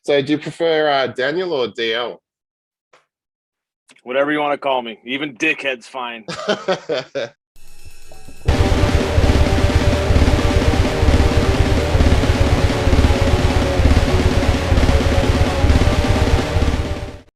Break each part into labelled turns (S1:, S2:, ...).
S1: So do you prefer Daniel or DL?
S2: Whatever you want to call me. Even dickhead's fine.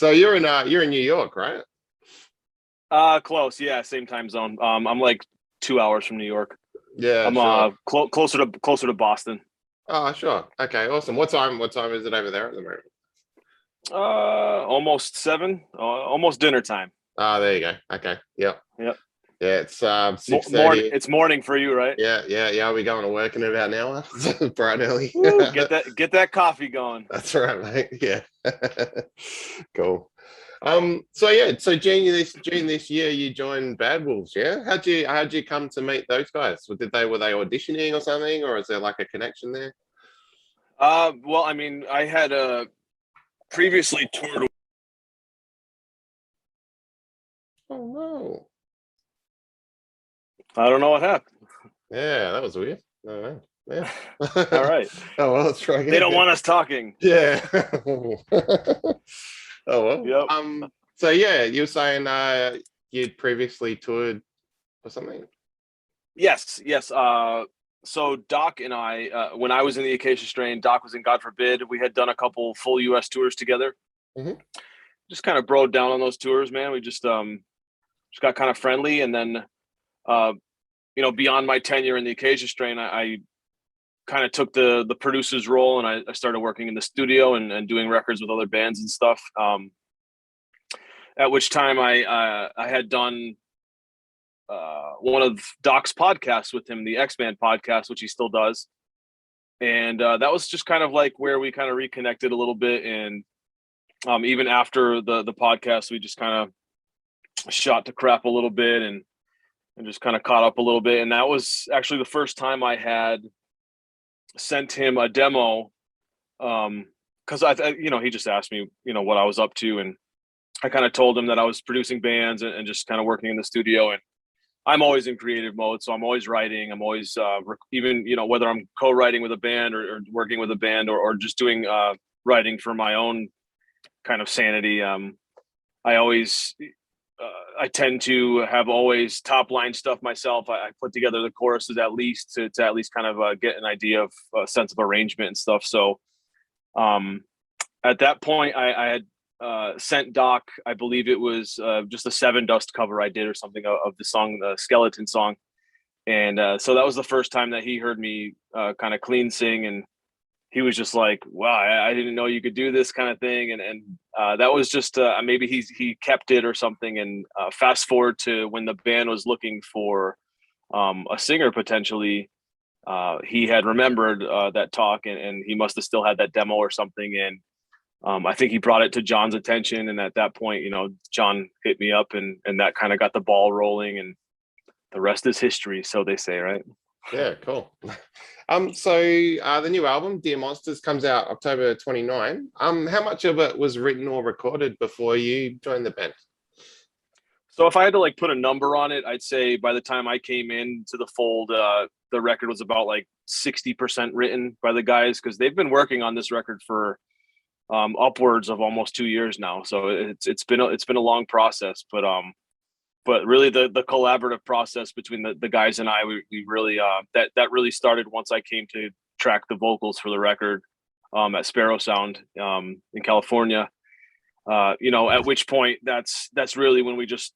S1: So you're in New York, right?
S2: Close. Yeah, same time zone. I'm like 2 hours from New York.
S1: Yeah,
S2: I'm
S1: sure.
S2: closer to Boston.
S1: Oh, sure. Okay, awesome. What time is it over there at the moment?
S2: Almost 7. Almost dinner time.
S1: Ah, there you go. Okay. Yep.
S2: Yep.
S1: Yeah, it's 6:30.
S2: It's morning for you, right?
S1: Yeah, yeah, yeah. I'll be going to work in about an hour. Bright and early.
S2: Woo, get that coffee going.
S1: That's right, mate. Yeah. Cool. So yeah, so June this year you joined Bad Wolves, yeah? How'd you come to meet those guys? Were they auditioning or something, or is there like a connection there?
S2: Well, I mean, I had previously toured.
S1: Oh no.
S2: I don't know what happened.
S1: Yeah, that was weird. No, no. Yeah.
S2: All right.
S1: Oh well, let's try
S2: They
S1: again.
S2: don't want us talking.
S1: Yeah. Oh well.
S2: Yep.
S1: So yeah, you were saying you'd previously toured or something?
S2: Yes. Yes. So Doc and I, when I was in the Acacia Strain, Doc was in God Forbid. We had done a couple full U.S. tours together.
S1: Hmm.
S2: Just kind of broed down on those tours, man. We just got kind of friendly, and then uh, beyond my tenure in the Acacia Strain, I kind of took the producer's role, and I started working in the studio and doing records with other bands and stuff. At which time I had done one of Doc's podcasts with him, the X-Man podcast, which he still does. And that was just kind of like where we kind of reconnected a little bit. And even after the podcast, we just kind of shot to crap a little bit and just kind of caught up a little bit. And that was actually the first time I had sent him a demo. Cause he just asked me, what I was up to. And I kind of told him that I was producing bands and just kind of working in the studio. And I'm always in creative mode. So I'm always writing. I'm always, even, whether I'm co-writing with a band or working with a band or just doing writing for my own kind of sanity. I always, I tend to have always top line stuff myself. I put together the choruses at least to at least kind of get an idea of a sense of arrangement and stuff. So at that point, I had sent Doc, I believe it was just a Seven Dust cover I did or something of the song, the Skeleton song. And so that was the first time that he heard me kind of clean sing. And he was just like, wow, I didn't know you could do this kind of thing. And that was just maybe he kept it or something. And fast forward to when the band was looking for a singer potentially, he had remembered that talk and he must have still had that demo or something. And I think he brought it to John's attention. And at that point, John hit me up and that kind of got the ball rolling, and the rest is history. So they say, right?
S1: Yeah, cool. So the new album, Dear Monsters, comes out October 29. How much of it was written or recorded before you joined the band?
S2: So if I had to like put a number on it, I'd say by the time I came into the fold, the record was about like 60% written by the guys, because they've been working on this record for upwards of almost 2 years now. So it's been a long process, but really the collaborative process between the guys and I, we really that really started once I came to track the vocals for the record at Sparrow Sound in California. At which point that's really when we just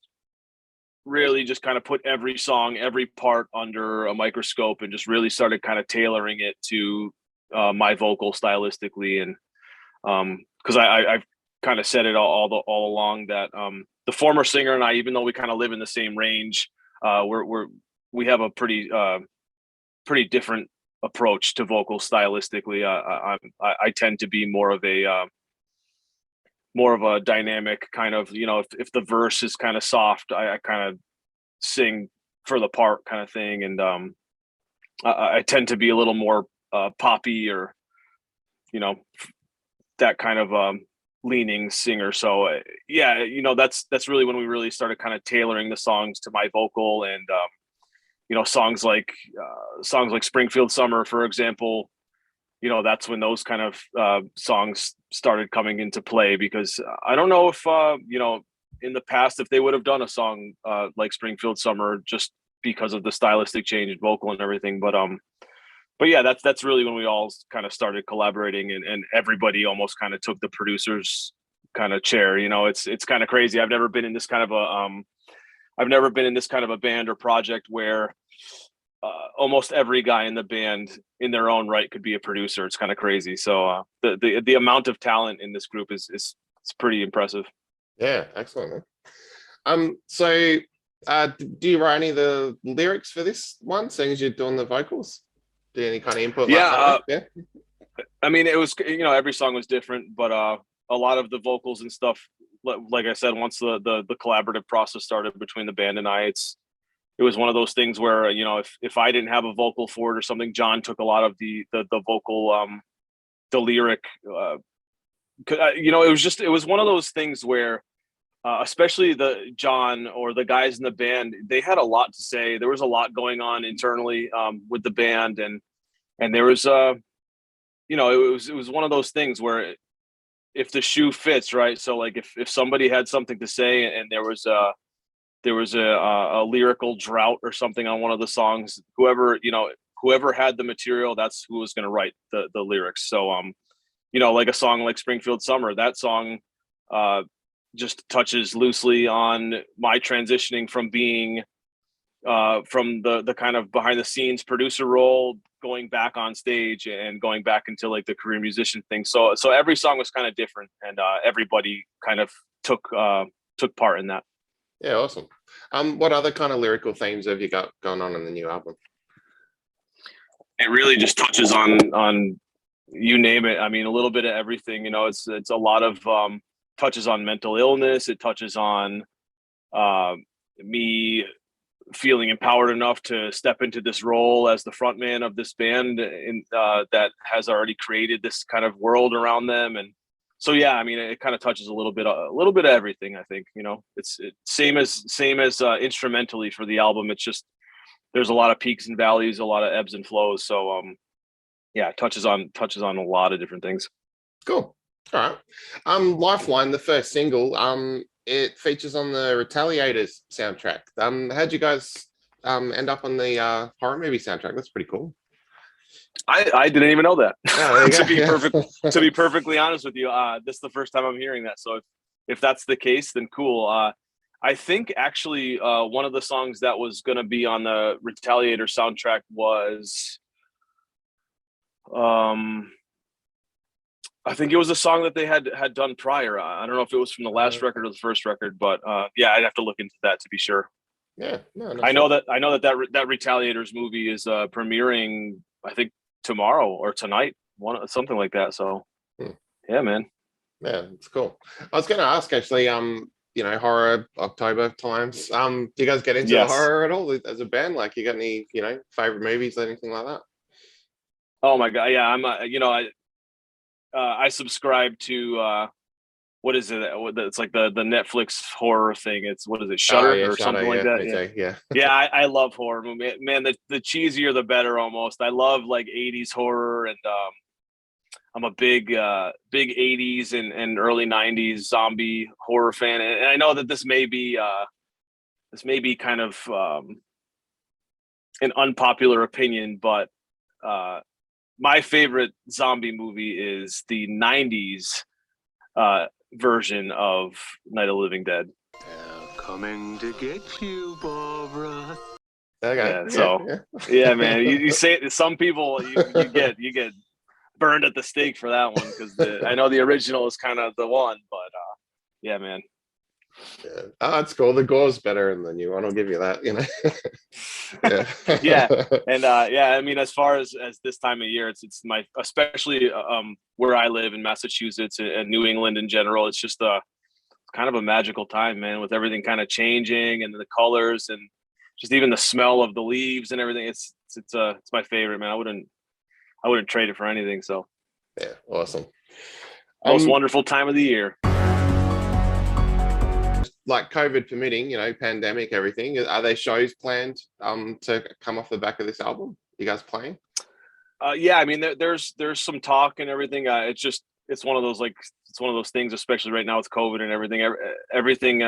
S2: really just kind of put every song, every part under a microscope and just really started kind of tailoring it to my vocal stylistically. And because I've kind of said it all along that the former singer and I, even though we kind of live in the same range, we have a pretty different approach to vocal stylistically. I tend to be more of a dynamic kind of, if the verse is kind of soft, I kind of sing for the part kind of thing. And I tend to be a little more poppy or, that kind of leaning singer. So yeah, that's really when we really started kind of tailoring the songs to my vocal. And songs like Springfield Summer, for example, that's when those kind of songs started coming into play, because I don't know if in the past if they would have done a song like Springfield Summer, just because of the stylistic change in vocal and everything. But yeah, that's really when we all kind of started collaborating, and everybody almost kind of took the producer's kind of chair. It's kind of crazy. I've never been in this kind of a band or project where almost every guy in the band in their own right could be a producer. It's kind of crazy. So the amount of talent in this group is pretty impressive.
S1: Yeah, excellent. So do you write any of the lyrics for this one, seeing as you're doing the vocals? Do any kind of input?
S2: Yeah,
S1: yeah.
S2: I mean, it was, every song was different, but a lot of the vocals and stuff, like I said, once the collaborative process started between the band and I, it was one of those things where, if I didn't have a vocal for it or something, John took a lot of the vocal, the lyric. It was one of those things where, especially the John or the guys in the band, they had a lot to say. There was a lot going on internally with the band, and there was it was one of those things where if the shoe fits, right? So like if somebody had something to say and there was a lyrical drought or something on one of the songs, whoever had the material, that's who was going to write the lyrics. So like a song like Springfield Summer, that song just touches loosely on my transitioning from being from the kind of behind the scenes producer role, going back on stage and going back into like the career musician thing. So every song was kind of different, and everybody kind of took part in that.
S1: Yeah, awesome. What other kind of lyrical themes have you got going on in the new album?
S2: It really just touches on you name it. I mean, a little bit of everything. It's a lot of touches on mental illness. It touches on me feeling empowered enough to step into this role as the frontman of this band that has already created this kind of world around them. And so, yeah, I mean, it kind of touches a little bit of everything. I think, it's same as instrumentally for the album. It's just, there's a lot of peaks and valleys, a lot of ebbs and flows. So, yeah, it touches on a lot of different things.
S1: Cool. All right. Lifeline, the first single, it features on the Retaliators soundtrack. How'd you guys end up on the horror movie soundtrack? That's pretty cool.
S2: I didn't even know that.
S1: Oh,
S2: to be perfectly honest with you, this is the first time I'm hearing that. So if that's the case, then cool. I think actually one of the songs that was going to be on the Retaliator soundtrack was I think it was a song that they had done prior. I don't know if it was from the last record or the first record, but yeah, I'd have to look into that to be sure.
S1: Yeah, no,
S2: I know that Retaliators movie is premiering, I think, tomorrow or tonight, something like that. So, yeah, man.
S1: Yeah, it's cool. I was going to ask actually, horror October times. Do you guys get into the horror at all as a band? Like, you got any, favorite movies, anything like that?
S2: Oh my God, yeah, I'm I subscribe to what is it? It's like the Netflix horror thing. It's what is it, Shudder or something like that?
S1: Yeah.
S2: Yeah, I love horror movie. Man, the cheesier the better almost. I love like 80s horror, and I'm a big 80s and early 90s zombie horror fan. And I know that this may be kind of an unpopular opinion, but my favorite zombie movie is the 90s version of Night of the Living Dead.
S3: They're coming to get you, Barbara.
S1: Okay.
S2: Yeah, so yeah, man. You say some people you get burned at the stake for that one, because I know the original is kind of the one, but yeah, man.
S1: Yeah. Oh, that's cool. The gore's better in the new one. I'll give you that. Yeah.
S2: Yeah, and yeah. I mean, as far as this time of year, it's my, especially where I live in Massachusetts and New England in general. It's just kind of a magical time, man, with everything kind of changing and the colors and just even the smell of the leaves and everything. It's my favorite, man. I wouldn't trade it for anything. So
S1: yeah, awesome.
S2: Most wonderful time of the year.
S1: Like COVID permitting, pandemic, everything. Are there shows planned to come off the back of this album? You guys playing?
S2: Yeah, I mean, there's some talk and everything. It's it's one of those things, especially right now with COVID and everything,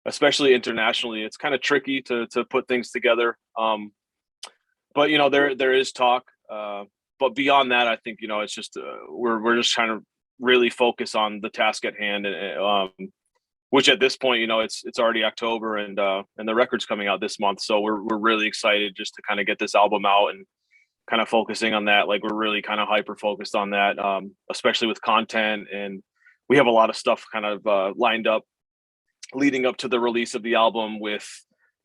S2: especially internationally, it's kind of tricky to put things together. But there is talk. But beyond that, I think it's just we're just trying to really focus on the task at hand, and which at this point, it's already October, and the record's coming out this month, so we're really excited just to kind of get this album out and kind of focusing on that. Like, we're really kind of hyper focused on that, especially with content, and we have a lot of stuff kind of lined up leading up to the release of the album, with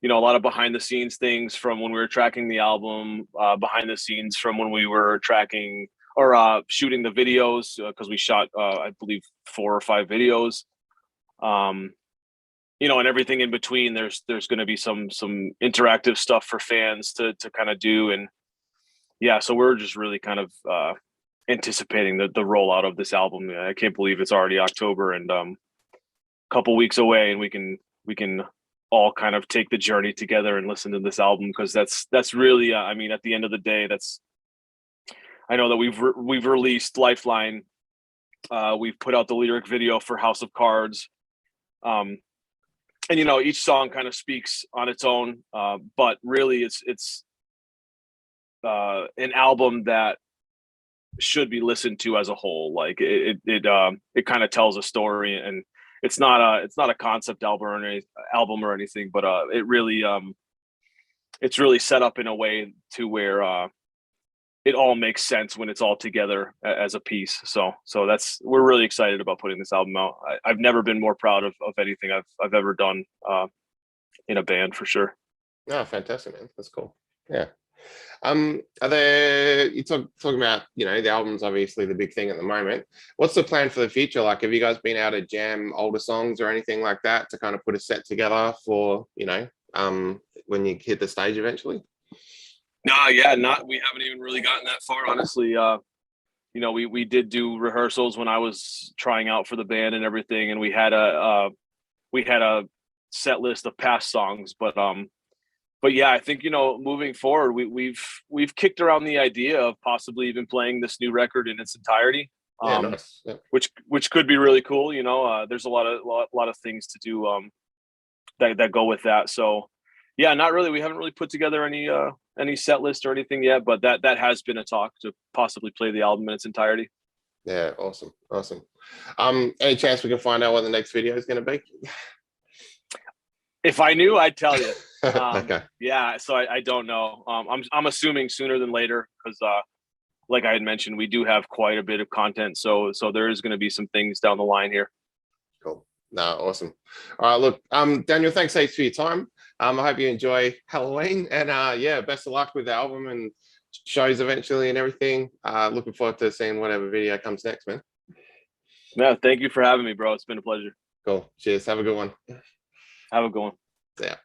S2: a lot of behind the scenes things from when we were tracking the album, behind the scenes from when we were tracking or shooting the videos, because we shot I believe 4 or 5 videos, and everything in between. There's going to be some interactive stuff for fans to kind of do. And yeah, so we're just really kind of anticipating the rollout of this album. I can't believe it's already October and a couple weeks away, and we can all kind of take the journey together and listen to this album, because that's really I mean, at the end of the day, I know that we've released Lifeline, we've put out the lyric video for House of Cards, and each song kind of speaks on its own, but really it's an album that should be listened to as a whole. Like, it kind of tells a story, and it's not a concept album or anything, but it's really set up in a way to where it all makes sense when it's all together as a piece. So we're really excited about putting this album out. I've never been more proud of anything I've ever done in a band, for sure.
S1: Oh, fantastic, man. That's cool. Yeah. Are there, you talking about, the album's obviously the big thing at the moment. What's the plan for the future? Like, have you guys been able to jam older songs or anything like that to kind of put a set together for, when you hit the stage eventually?
S2: No, we haven't even really gotten that far, honestly. We did do rehearsals when I was trying out for the band and everything, and we had a set list of past songs, but yeah, I think moving forward, we've kicked around the idea of possibly even playing this new record in its entirety.
S1: Yeah, nice. Yeah.
S2: Which could be really cool. There's a lot of things to do that go with that. So yeah, not really. We haven't really put together any set list or anything yet, but that has been a talk to possibly play the album in its entirety.
S1: Yeah, awesome. Any chance we can find out what the next video is going to be?
S2: If I knew, I'd tell you.
S1: Okay.
S2: Yeah, so I don't know. I'm assuming sooner than later, because like I had mentioned, we do have quite a bit of content, so there is going to be some things down the line here.
S1: Cool. No, awesome. All right, look, Daniel, thanks heaps for your time. I hope you enjoy Halloween, and yeah, best of luck with the album and shows eventually and everything. Looking forward to seeing whatever video comes next, man.
S2: No, thank you for having me, bro. It's been a pleasure.
S1: Cool. Cheers. Have a good one.
S2: Have a good one.
S1: Yeah.